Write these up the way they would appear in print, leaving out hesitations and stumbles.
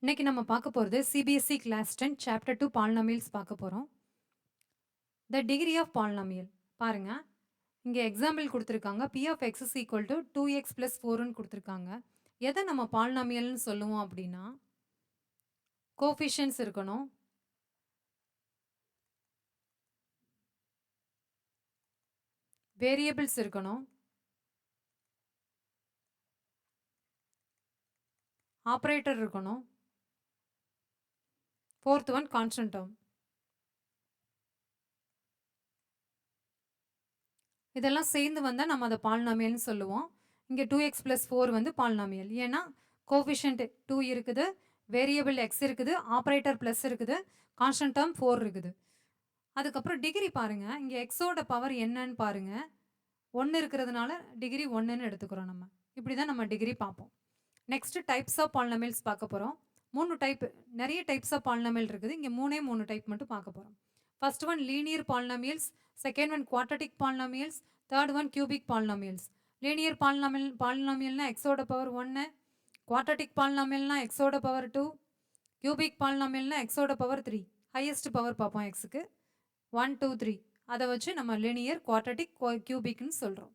இன்னைக்கு நம்ம பார்க்க போறது சிபிஎஸ்இ கிளாஸ் 10 சாப்டர் 2 பாலினாமியல்ஸ் பார்க்க போறோம். த டிகிரி ஆஃப் பாலினாமியல் பாருங்க. இங்க எக்ஸாம்பிள் கொடுத்திருக்காங்க. p of x is equal to 2x plus 4ன்னு கொடுத்திருக்காங்க. எதை நம்ம பாலினாமியல்னு சொல்லுவோம் அப்படின்னா கோஎஃபிஷியன்ட்ஸ் இருக்கணும், வேரியபிள்ஸ் இருக்கணும், ஆபரேட்டர் இருக்கணும், ஃபோர்த் ஒன் கான்ஸ்டன்ட் டேர்ம். இதெல்லாம் சேர்ந்து வந்தா நம்ம அதை பாலினாமியல்னு சொல்லுவோம். இங்க 2x plus 4 வந்து பாலினாமியல். ஏன்னா கோஎஃபிஷியன்ட் 2 இருக்குது, வேரியபிள் x இருக்குது, ஆபரேட்டர் பிளஸ் இருக்குது, கான்ஸ்டன்ட் டேர்ம் 4 இருக்குது. அதுக்கப்புறம் டிகிரி பாருங்க. இங்க எக்ஸோட பவர் என்னன்னு பாருங்க. 1 இருக்கிறதுனால டிகிரி 1ன்னு எடுத்துக்கிறோம் நம்ம. இப்படி தான் நம்ம டிகிரி பார்ப்போம். நெக்ஸ்ட் டைப்ஸ் ஆஃப் பாலினாமியல்ஸ் பார்க்க போறோம். 3 டைப், நிறைய டைப்ஸ் ஆஃப் பாலினாமியல் இருக்குது. இங்க 3 டைப் மட்டும் பார்க்க போறோம். First one linear polynomials, second one quadratic polynomials, third one cubic polynomials. Linear பாலினாமியல்னா எக்ஸோட பவர் 1, குவாட்ரட்டிக் பாலினாமியல்னா எக்ஸோட பவர் 2, கியூபிக் பாலினாமியல்னா எக்ஸோட பவர் 3. ஹையஸ்ட் பவர் பார்ப்போம் எக்ஸுக்கு 1 2 3. அதை வச்சு நம்ம லினியர், குவாட்ரட்டிக், கியூபிக்னு சொல்கிறோம்.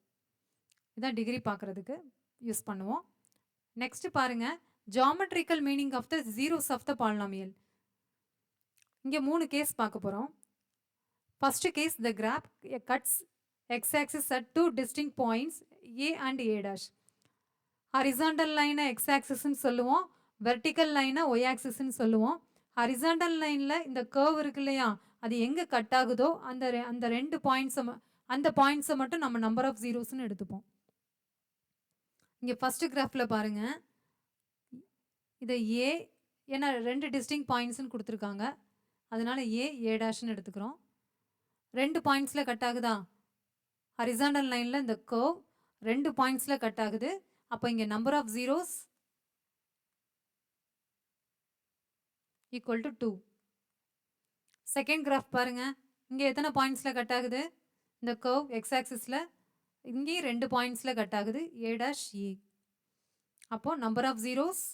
இதான் டிகிரி பார்க்குறதுக்கு யூஸ் பண்ணுவோம். நெக்ஸ்ட் பாருங்க, geometrical meaning of the zeros of the polynomial. இங்கே 3 கேஸ் பார்க்க போகிறோம். First case, the graph cuts x axis at 2 distinct points A and A dash. Horizontal லைனை எக்ஸ் ஆக்சிஸ்ன்னு சொல்லுவோம், வெர்டிக்கல் லைனை ஒய் ஆக்சிஸ்ன்னு சொல்லுவோம். ஹரிசாண்டல் லைனில் இந்த கர்வ் இருக்கு இல்லையா, அது எங்கே கட் ஆகுதோ அந்த 2 பாயிண்ட்ஸை மட்டும் நம்ம நம்பர் ஆஃப் ஜீரோஸ்ன்னு எடுத்துப்போம். இங்கே ஃபர்ஸ்ட் கிராஃபில் பாருங்க, இதை ஏ, ஏன்னா 2 டிஸ்டிங் பாயிண்ட்ஸ்ன்னு கொடுத்துருக்காங்க, அதனால ஏ டேஷ்னு எடுத்துக்கிறோம். 2 பாயிண்ட்ஸில் கட் ஆகுதா, ஹரிசாண்டல் லைனில் இந்த கர்வ் 2 பாயிண்ட்ஸில் கட் ஆகுது. அப்போ இங்கே number of zeros equal to 2. Second graph பாருங்க, இங்கே எத்தனை பாயிண்ட்ஸில் கட் ஆகுது, இந்த கர்வ் எக்ஸ் ஆக்சிஸில் இங்கேயும் 2 பாயிண்ட்ஸில் கட் ஆகுது, ஏ டேஷ் ஏ. அப்போ number of zeros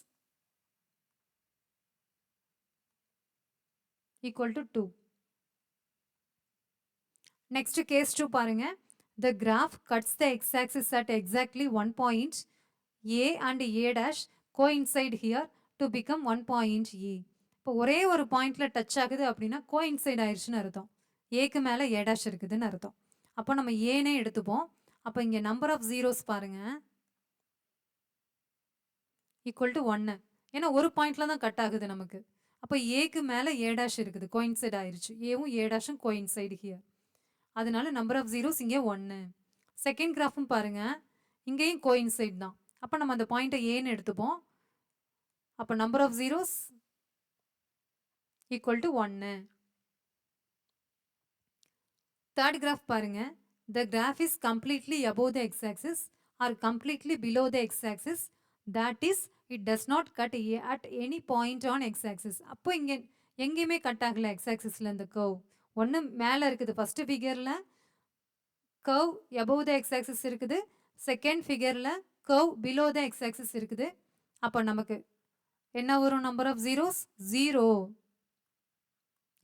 equal to 2. Next case 2 பாருங்க, the graph cuts the x-axis at exactly 1 point A and A dash coincide here to become 1 point A. இப்போ ஒரே ஒரு பாயிண்ட்ல டச் ஆகுது அப்படின்னா கோயின்சைட் ஆயிடுச்சுன்னு அர்த்தம். ஏக்கு மேலே ஏ டேஷ் இருக்குதுன்னு அர்த்தம். அப்போ நம்ம ஏனே எடுத்துப்போம். அப்போ இங்கே நம்பர் ஆஃப் ஜீரோஸ் பாருங்க ஈக்குவல் டு 1. ஏன்னா ஒரு பாயிண்ட்ல தான் கட் ஆகுது நமக்கு. அப்போ ஏக்கு மேலே ஏ டேஷ் இருக்குது, கோயின்சைட் ஆயிடுச்சு. ஏவும் ஏ டேஷும் கோயின்சைடு ஹியர். அதனால நம்பர் ஆஃப் ஜீரோஸ் இங்கே 1. செகண்ட் கிராஃபும் பாருங்க, இங்கேயும் கோயின்சைட் தான். அப்போ நம்ம அந்த பாயிண்ட்டை ஏன்னு எடுத்துப்போம். அப்போ number of zeros equal to 1. Third graph பாருங்க, the graph is completely above the x axis or completely below the x axis, that is it does not cut at any point on x axis. அப்போ இங்கே எங்கேயுமே cut ஆகல X ஆக்சிஸில் இந்த curve. ஒன்று மேலே இருக்குது first ஃபிகரில் curve above the x axis இருக்குது, செகண்ட் ஃபிகரில் curve below the x axis இருக்குது. அப்போ நமக்கு என்ன வரும், number of zeros 0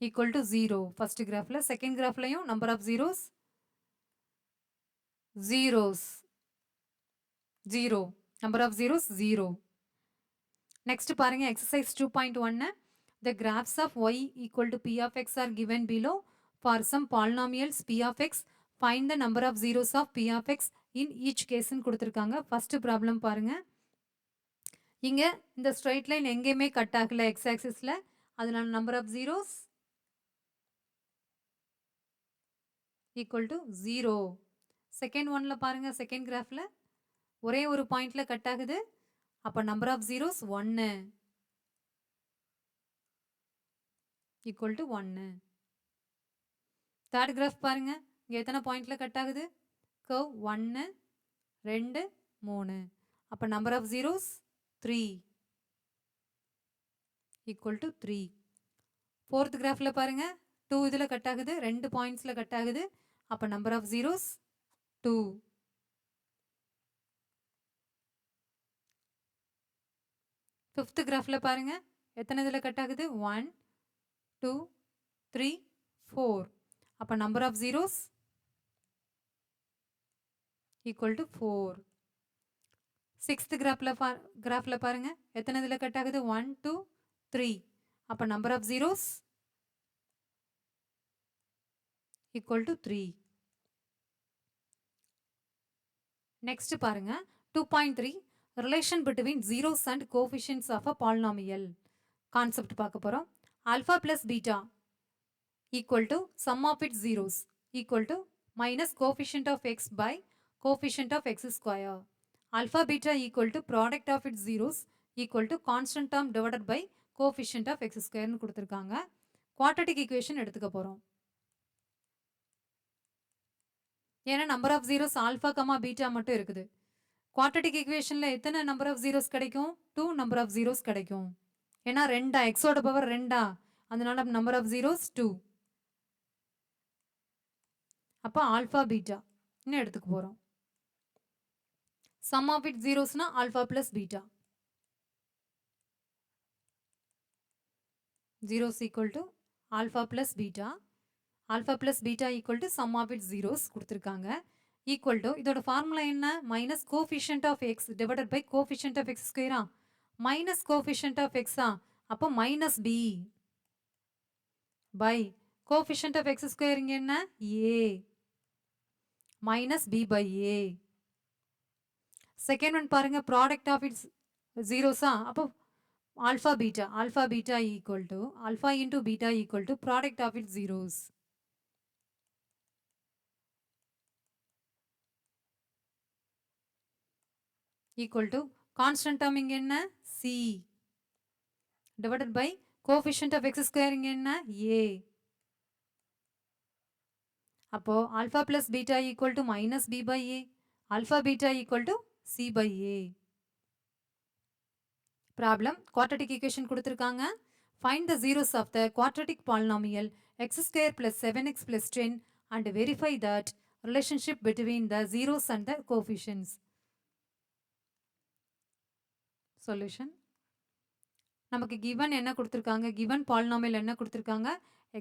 equal to 0 first கிராஃபில். செகண்ட் கிராஃப்லையும் number of zeros 0, number of zeros 0. Next பாருங்க, exercise 2.1, the graphs of y equal to p of x are given below. For some polynomials p of x, find the number of zeros of p of x in each case ன்னு கொடுத்துருக்காங்க. First problem பாருங்க, இங்க இந்த straight line எங்கேயுமே cut ஆகல x ஆக்சிஸ்ல, அதனால number of zeros equal to 0. Second ஒன்ல பாருங்க, செகண்ட் கிராஃப்ல ஒரே ஒரு பாயிண்ட்ல கட் ஆகுது, அப்போ number of zeros 1 equal to 1. Third graph பாருங்க, இங்கே எத்தனை பாயிண்ட்ல கட் ஆகுது, கர்வ் 1 2 3, அப்போ number of zeros 3 equal to 3. Fourth கிராஃபில் பாருங்க, 2 இதில் கட் ஆகுது, 2 பாயிண்ட்ஸில் கட் ஆகுது, அப்போ நம்பர் ஆஃப் ஜீரோஸ் 2. ஃபிஃப்த் கிராஃபில் பாருங்க, எத்தனை இதில் கட் ஆகுது? 1 2 3 4. அப்போ number of zeros equal to 4. Sixth கிராஃபில் பாருங்க, எத்தனை இதில் கட் ஆகுது? 1 2 3. அப்போ number of zeros equal to 3. Next பாருங்க 2.3 relation between zeros and coefficients of a polynomial concept பார்க்க போகிறோம். Alpha plus beta equal to sum of its zeros equal to minus coefficient of x by coefficient of x square. Alpha beta equal to product of its zeros equal to constant term divided by coefficient of x square னு கொடுத்திருக்காங்க. quadratic equation எடுத்துக்க போறோம். ஏன்னா number of zeros alpha, beta மட்டும் இருக்குது. quadratic equationல எத்தனை number of zeros கிடைக்கும்? 2 number of zeros கிடைக்கும். ஏன்னா ரெண்டா, x ஓட பவர் ரெண்டா, அதனால number of zeros 2. அப்போ ஆல்ஃபா பீட்டா இன்னும் எடுத்துக்க போகிறோம். சம் ஆஃப் இட் ஜீரோஸ்னா alpha plus beta. Zeros equal to alpha plus beta. Alpha plus beta equal to sum of it zeros கொடுத்துருக்காங்க. ஈக்குவல் டு இதோட ஃபார்முலா என்ன? Minus coefficient of x divided by coefficient of x ஸ்கொயரா? Minus coefficient of எக்ஸா? அப்போ minus b by coefficient of x square இங்கே என்ன? ஏ minus b by a. Second one பாருங்க, product of its zeros அப்போ alpha beta equal to alpha into beta equal to product of its zeros. equal to constant term இங்க என்ன? c divided by coefficient of x square இங்க என்ன? a. அப்போ alpha plus beta equal to minus b by a. Alpha beta equal to c by a. Problem, quadratic equation கொடுத்திருக்காங்க. Find the zeros of the quadratic polynomial x square plus 7x plus 10 and verify that relationship between the zeros and the coefficients. Solution. நமக்கு given என்ன கொடுத்திருக்காங்க? given polynomial என்ன கொடுத்திருக்காங்க?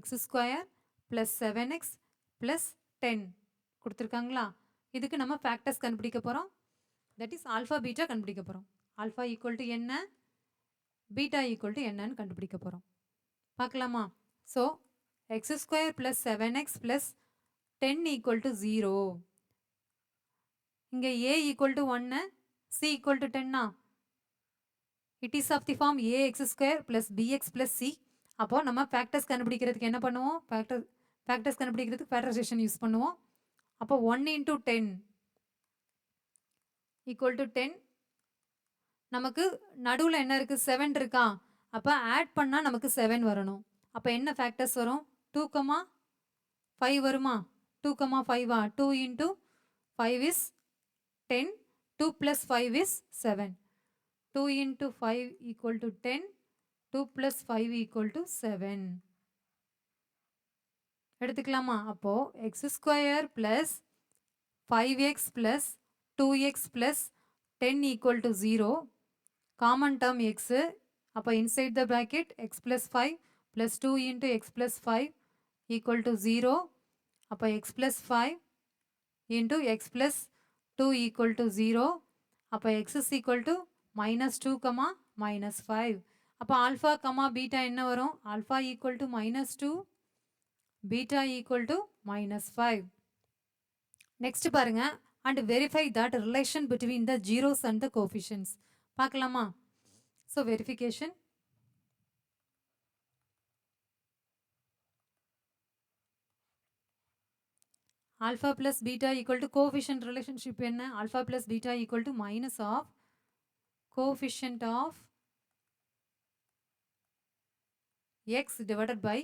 x square plus 7x plus 10 கொடுத்திருக்காங்களா? இதுக்கு நம்ம factors கண்டுபிடிக்க போறோம். that is alpha beta கண்டுபிடிக்க போறோம். alpha equal to என்ன, beta equal to என்னன்னு கண்டுபிடிக்க போறோம். பார்க்கலாமா? so x square plus 7x plus 10 equal to 0. இங்க a equal to 1, c equal to 10. it is of the form ax square plus bx plus c. அப்போ நம்ம factors கண்டுபிடிக்கிறதுக்கு என்ன பண்ணுவோம்? factors கண்டுபிடிக்கிறதுக்கு factorization யூஸ் பண்ணுவோம். அப்போ 1 into 10 equal to 10. நமக்கு நடுவில் என்ன இருக்கு? 7 இருக்கா? அப்போ ஆட் பண்ணால் நமக்கு 7 வரணும். அப்போ என்ன factors வரும்? 2, 5 வருமா? 2, 5 2 into 5 is 10. 2 plus 5 is 7. 2 into 5 equal to 10. 2 plus 5 equal to 7. எடுத்துக்கலாமா? அப்போ x square plus 5x plus 2x plus 10 equal to 0. Common term x. அப்போ inside the bracket x plus 5 plus 2 into x plus 5 equal to 0. அப்போ x plus 5 into x plus 2 equal to 0. அப்போ x is equal to minus 2, minus 5. அப்போ alpha, beta என்ன வரும்? alpha equal to minus 2. beta equal to minus 5. Next பாருங்க, and verify that relation between the zeros and the coefficients. பார்க்கலாமா? So verification. alpha plus beta equal to coefficient relationship என்ன? alpha plus beta equal to minus of coefficient of x divided by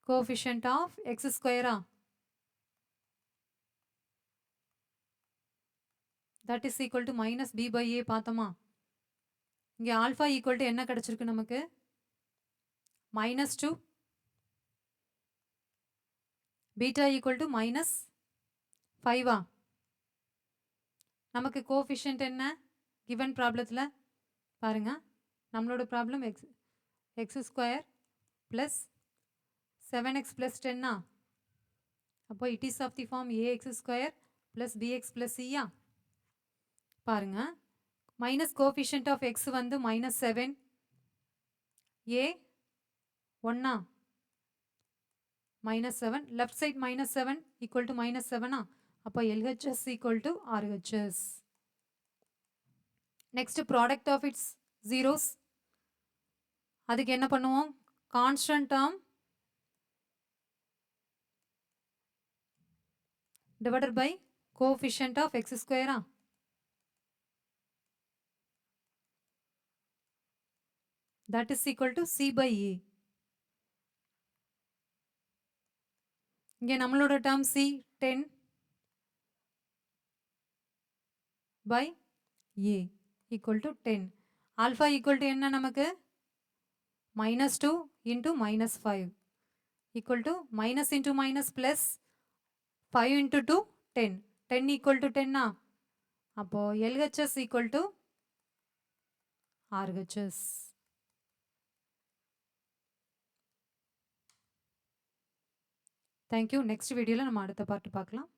coefficient of x square. that is equal to minus b by a. பார்த்தோமா? இங்கே alpha equal to என்ன கிடைச்சிருக்கு நமக்கு? minus 2. beta equal to minus 5. நமக்கு coefficient என்ன? given problemத்தில் பாருங்க, நம்மளோட problem x square plus 7x plus 10 அப்போ it is of the form ax square plus bx plus c பாருங்க மைனஸ் கோஃபிஷியன்ட் ஆஃப் எக்ஸ் வந்து -7 a 1 -7 left side -7 equal to -7 அப்போ LHS equal to RHS. next product of its zeros அதுக்கு என்ன பண்ணுவோம் constant term divided by coefficient of x square that is equal to c by a. இங்கே நம்மளோட term c 10 by a equal to 10. alpha equal to என்ன நமக்கு -2 into -5 equal to minus into minus plus 5 into 2 10. 10 equal to 10 அப்போ LHS equal to RHS. Thank you. Next video நம்ம அடுத்த part பார்க்கலாம்.